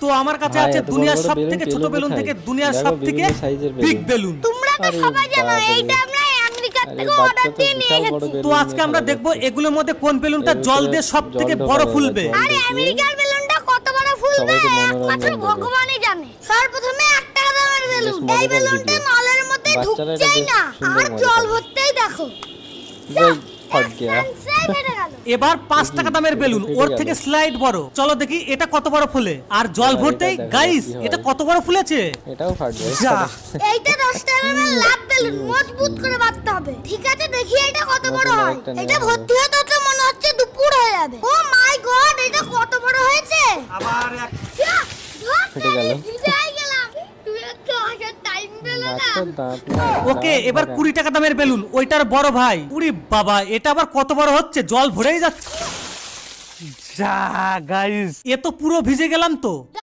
তো আমার কাছে আছে দুনিয়ার সবথেকে ছোট বেলুন থেকে দুনিয়ার সবথেকে বিগ বেলুন। তোমরা তো সবাই জানো এইটা আমরা আমেরিকা থেকে অর্ডার দিয়ে নিয়ে এসেছি। তো আজকে আমরা দেখব এগুলোর মধ্যে কোন বেলুনটা জল দিয়ে সবথেকে বড় ফুলবে। আরে আমেরিকার বেলুনটা কত বড় ফুলবে একমাত্র ভগবানই জানে। সর্বপ্রথমে 1 টাকা দামের বেলুন, এই বেলুনটা নলের মধ্যে ঢুকছেই না আর জল ভরতেই দেখো এবার 5 টাকা দামের বেলুন, ওর থেকে স্লাইড বড়। চলো দেখি এটা কত বড় ফুলে। আর জল ভরতেই গাইস এটা কত বড় ফুলেছে। এটাও ফাটবে। এইটা 10 টাকার লাভ বেলুন, মজবুত করে বাঁধতে হবে। ঠিক আছে দেখি এটা কত বড় হয়। এটা ভর্তি হতে তো মনে হচ্ছে দুপুর হয়ে যাবে। ও মাই গড এটা কত বড় হয়েছে। আবার এক ফেটে গেল। ওকে এবার 20 টাকা দামের বেলুন, ওইটার বড় ভাই। উরি বাবা এটা আবার কত বড় হচ্ছে, জল ভরেই যাচ্ছে। যা গাইস এ তো পুরো ভিজে গেলাম তো।